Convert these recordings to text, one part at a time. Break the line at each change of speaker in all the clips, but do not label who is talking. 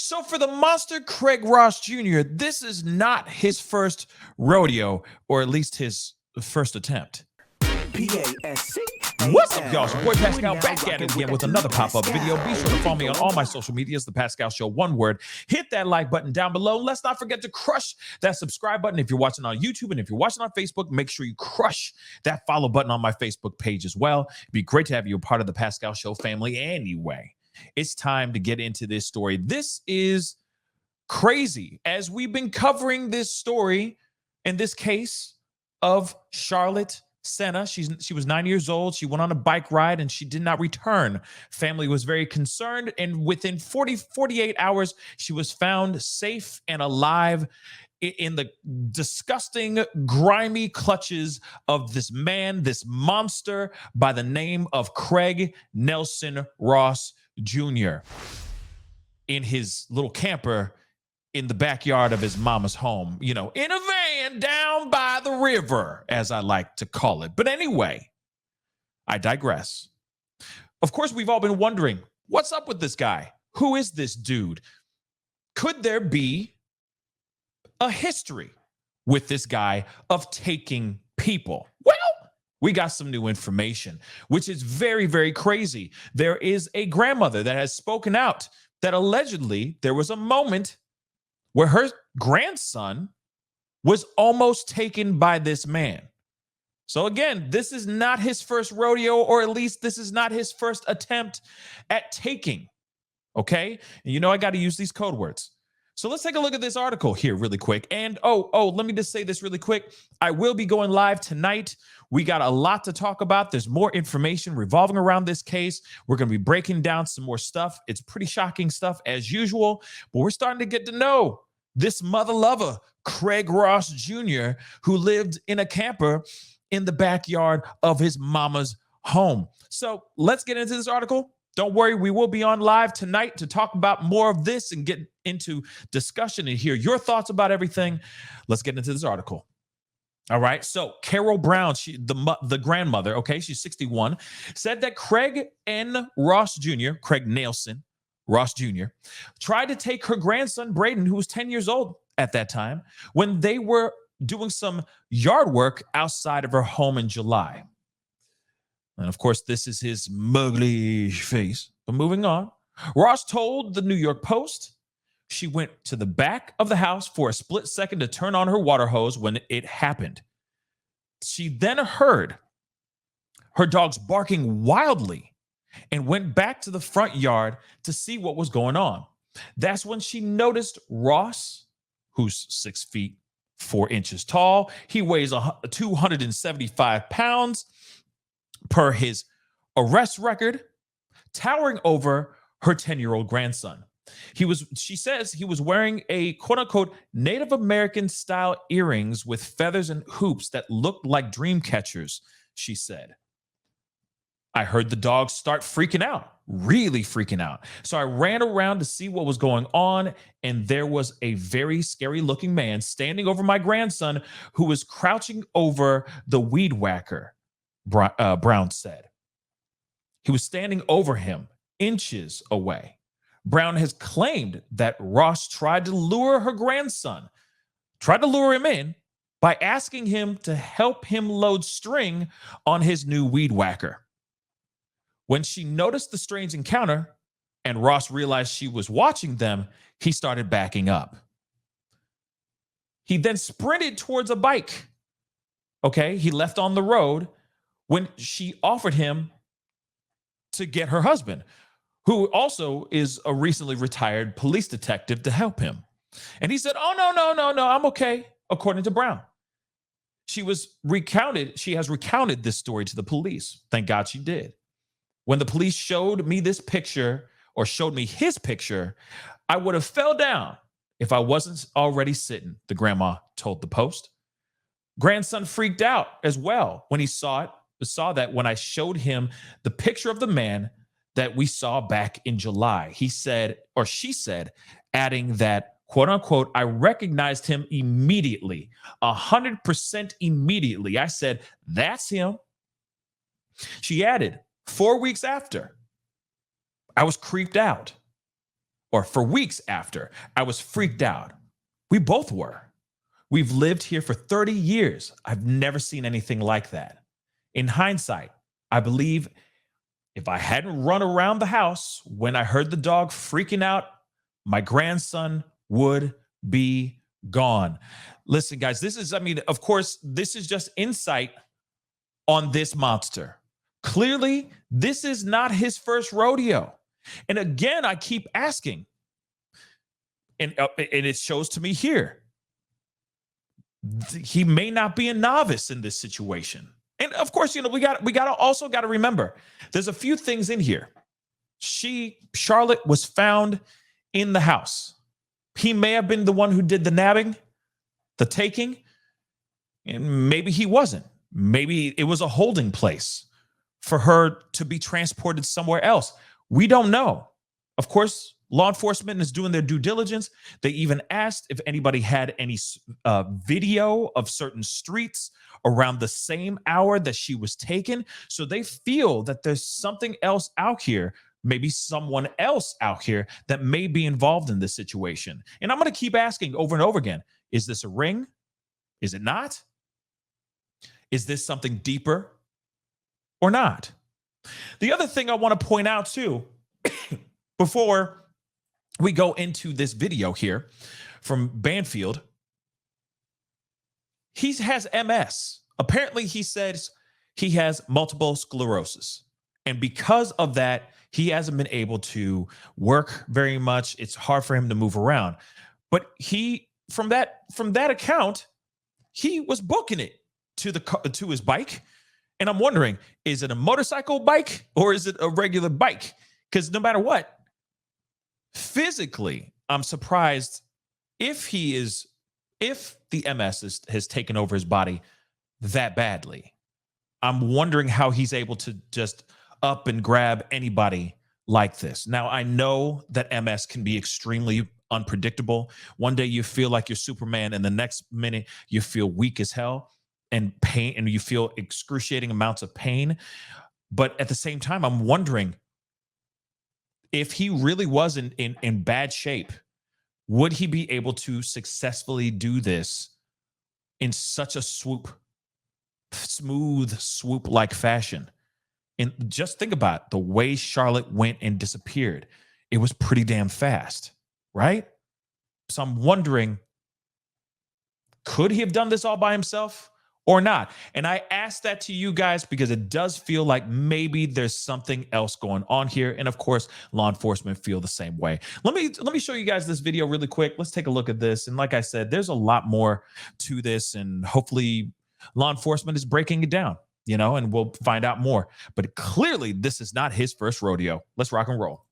So for the monster Craig Ross Jr., this is not his first rodeo, or at least his first attempt. What's up, y'all? It's your boy Pascal back at it again with another pop-up video. Be sure to follow me on all my social medias, The Pascal Show, one word. Hit that like button down below. Let's not forget to crush that subscribe button if you're watching on YouTube, and if you're watching on Facebook, make sure you crush that follow button on my Facebook page as well. It'd be great to have you a part of The Pascal Show family anyway. It's time to get into this story. This is crazy, as we've been covering this story in this case of Charlotte Sena. She was 9 years old. She went on a bike ride and she did not return. Family was very concerned, and within 48 hours, she was found safe and alive in the disgusting, grimy clutches of this man, this monster by the name of Craig Nelson Ross Jr. in his little camper in the backyard of his mama's home, you know, in a van down by the river, as I like to call it. But anyway, I digress. Of course, we've all been wondering, what's up with this guy? Who is this dude? Could there be a history with this guy of taking people? Well, we got some new information, which is very, very crazy. There is a grandmother that has spoken out that allegedly there was a moment where her grandson was almost taken by this man. So again, this is not his first rodeo, or at least this is not his first attempt at taking, okay? And you know I got to use these code words. So let's take a look at this article here really quick. And let me just say this really quick. I will be going live tonight. We got a lot to talk about. There's more information revolving around this case. We're going to be breaking down some more stuff. It's pretty shocking stuff as usual, but we're starting to get to know this mother lover, Craig Ross Jr., who lived in a camper in the backyard of his mama's home. So let's get into this article. Don't worry, we will be on live tonight to talk about more of this and get into discussion and hear your thoughts about everything. Let's get into this article. All right, so Carol Brown, the grandmother, okay, she's 61, said that Craig Nelson Ross Jr., tried to take her grandson, Braiden, who was 10 years old at that time, when they were doing some yard work outside of her home in July. And of course, this is his muggly face. But moving on, Ross told the New York Post she went to the back of the house for a split second to turn on her water hose when it happened. She then heard her dogs barking wildly and went back to the front yard to see what was going on. That's when she noticed Ross, who's 6 feet 4 inches tall. He weighs 275 pounds per his arrest record, towering over her 10-year-old grandson. She says he was wearing a quote-unquote Native American style earrings with feathers and hoops that looked like dream catchers, she said. I heard the dogs start freaking out, really freaking out. So I ran around to see what was going on, and there was a very scary looking man standing over my grandson who was crouching over the weed whacker, Brown said. He was standing over him, inches away. Brown has claimed that Ross tried to lure him in by asking him to help him load string on his new weed whacker. When she noticed the strange encounter and Ross realized she was watching them, he started backing up. He then sprinted towards a bike. Okay, he left on the road when she offered him to get her husband, who also is a recently retired police detective, to help him. And he said, "Oh, no, I'm okay," according to Brown. She has recounted this story to the police. Thank God she did. When the police showed me his picture, I would have fell down if I wasn't already sitting, the grandma told the Post. Grandson freaked out as well when he saw that when I showed him the picture of the man that we saw back in July. She said, adding that, quote unquote, I recognized him immediately, 100% immediately. I said, that's him. She added, 4 weeks after, I was creeped out. or for weeks after, I was freaked out. We both were. We've lived here for 30 years. I've never seen anything like that. In hindsight, I believe if I hadn't run around the house when I heard the dog freaking out, my grandson would be gone. Listen, guys, this is, I mean, of course, this is just insight on this monster. Clearly, this is not his first rodeo. And again, I keep asking, and it shows to me here, he may not be a novice in this situation. And of course, you know, we got to remember, there's a few things in here. Charlotte was found in the house. He may have been the one who did the nabbing, the taking, and maybe he wasn't. Maybe it was a holding place for her to be transported somewhere else. We don't know. Of course, law enforcement is doing their due diligence. They even asked if anybody had any video of certain streets around the same hour that she was taken. So they feel that there's something else out here, maybe someone else out here that may be involved in this situation. And I'm going to keep asking over and over again, is this a ring? Is it not? Is this something deeper or not? The other thing I want to point out too, before we go into this video here from Banfield, he has MS. Apparently, he says he has multiple sclerosis. And because of that, he hasn't been able to work very much. It's hard for him to move around. But from that account, he was booking it to his bike. And I'm wondering, is it a motorcycle bike or is it a regular bike? Because no matter what, physically, I'm surprised if the MS has taken over his body that badly. I'm wondering how he's able to just up and grab anybody like this. Now, I know that MS can be extremely unpredictable. One day you feel like you're Superman, and the next minute you feel weak as hell and pain, and you feel excruciating amounts of pain. But at the same time, I'm wondering if he really was in bad shape, would he be able to successfully do this in such a smooth swoop-like fashion? And just think about it, the way Charlotte went and disappeared. It was pretty damn fast, right? So I'm wondering, could he have done this all by himself or not? And I ask that to you guys because it does feel like maybe there's something else going on here. And of course, law enforcement feel the same way. Let me show you guys this video really quick. Let's take a look at this. And like I said, there's a lot more to this, and hopefully law enforcement is breaking it down, you know, and we'll find out more. But clearly, this is not his first rodeo. Let's rock and roll.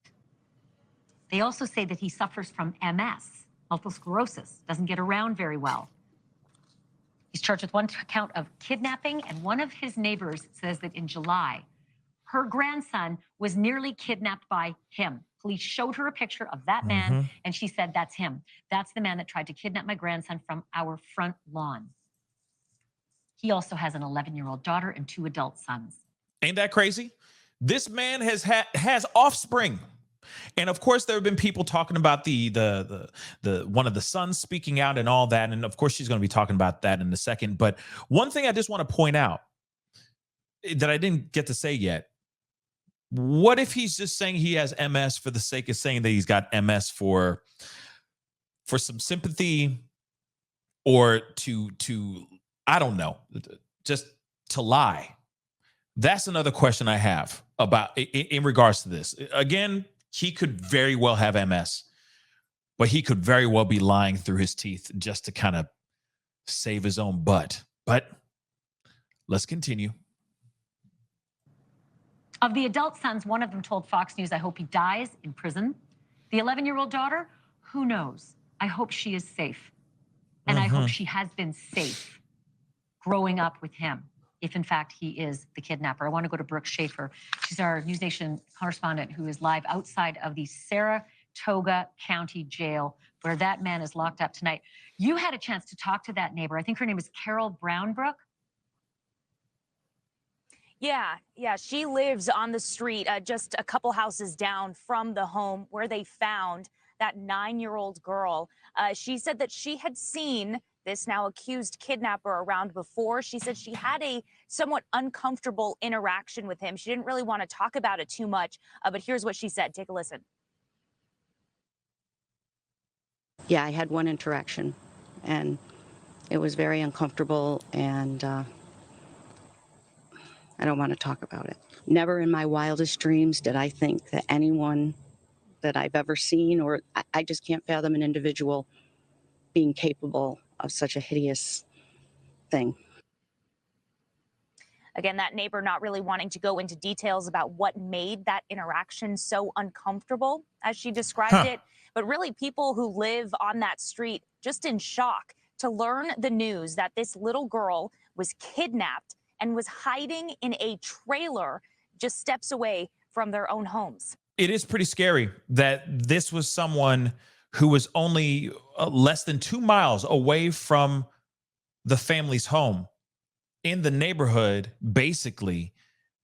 They also say that he suffers from MS, multiple sclerosis, doesn't get around very well. He's charged with one count of kidnapping, and one of his neighbors says that in July, her grandson was nearly kidnapped by him. Police showed her a picture of that man, and she said, that's him. That's the man that tried to kidnap my grandson from our front lawn. He also has an 11-year-old daughter and 2 adult sons.
Ain't that crazy? This man has offspring. And of course, there have been people talking about the one of the sons speaking out and all that. And of course, she's going to be talking about that in a second. But one thing I just want to point out that I didn't get to say yet, what if he's just saying he has MS for the sake of saying that he's got MS for some sympathy, or to I don't know, just to lie? That's another question I have about in regards to this. Again, he could very well have MS, but he could very well be lying through his teeth just to kind of save his own butt. But let's continue.
Of the adult sons, one of them told Fox News, I hope he dies in prison. The 11-year-old daughter, who knows? I hope she is safe. And I hope she has been safe growing up with him, if in fact he is the kidnapper. I want to go to Brooke Schaefer. She's our News Nation correspondent who is live outside of the Saratoga County Jail, where that man is locked up tonight. You had a chance to talk to that neighbor. I think her name is Carol Brown, Brooke.
Yeah, she lives on the street, just a couple houses down from the home where they found that 9-year-old girl. She said that she had seen this now accused kidnapper around before. She said she had a somewhat uncomfortable interaction with him. She didn't really want to talk about it too much, but here's what she said. Take a listen.
Yeah, I had one interaction, and it was very uncomfortable, and I don't want to talk about it. Never in my wildest dreams did I think that anyone that I've ever seen, or I just can't fathom an individual being capable of such a hideous thing.
Again, that neighbor not really wanting to go into details about what made that interaction so uncomfortable, as she described it. But really, people who live on that street just in shock to learn the news that this little girl was kidnapped and was hiding in a trailer just steps away from their own homes.
It is pretty scary that this was someone who was only less than 2 miles away from the family's home, in the neighborhood, basically,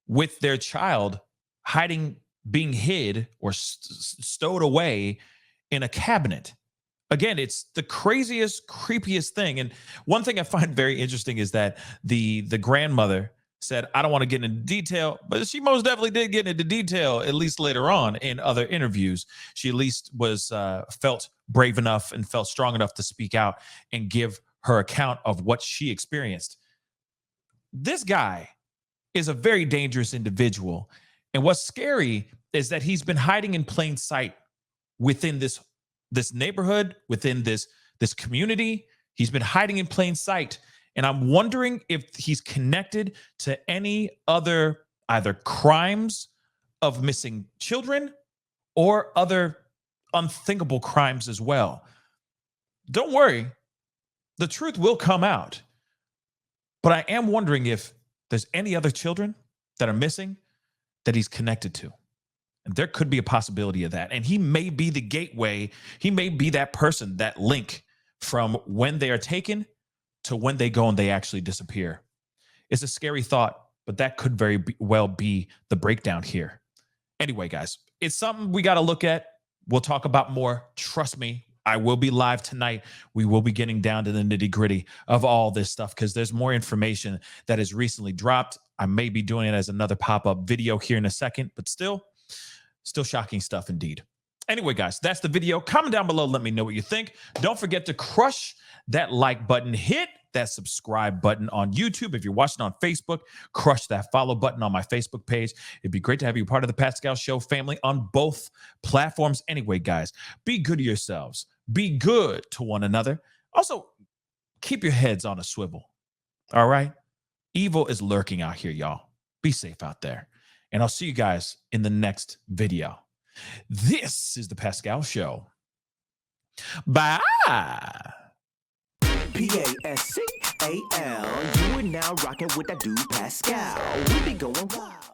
with their child hiding, being hid or stowed away in a cabinet. Again, it's the craziest, creepiest thing. And one thing I find very interesting is that the grandmother said, I don't want to get into detail, but she most definitely did get into detail, at least later on in other interviews. She at least was felt brave enough and felt strong enough to speak out and give her account of what she experienced. This guy is a very dangerous individual. And what's scary is that he's been hiding in plain sight within this neighborhood, within this community. He's been hiding in plain sight. And I'm wondering if he's connected to any other either crimes of missing children or other unthinkable crimes as well. Don't worry, the truth will come out. But I am wondering if there's any other children that are missing that he's connected to. And there could be a possibility of that. And he may be the gateway. He may be that person, that link from when they are taken to when they go and they actually disappear. It's a scary thought, but that could very well be the breakdown here. Anyway, guys, it's something we got to look at. We'll talk about more. Trust me, I will be live tonight. We will be getting down to the nitty-gritty of all this stuff because there's more information that has recently dropped. I may be doing it as another pop-up video here in a second, but still shocking stuff indeed. Anyway, guys, that's the video. Comment down below. Let me know what you think. Don't forget to crush that like button. Hit that subscribe button on YouTube. If you're watching on Facebook, crush that follow button on my Facebook page. It'd be great to have you part of the Pascal Show family on both platforms. Anyway, guys, be good to yourselves. Be good to one another. Also, keep your heads on a swivel. All right? Evil is lurking out here, y'all. Be safe out there. And I'll see you guys in the next video. This is the Pascal Show. Bye.
Pascal, you are now rocking with that dude Pascal. We be going wild.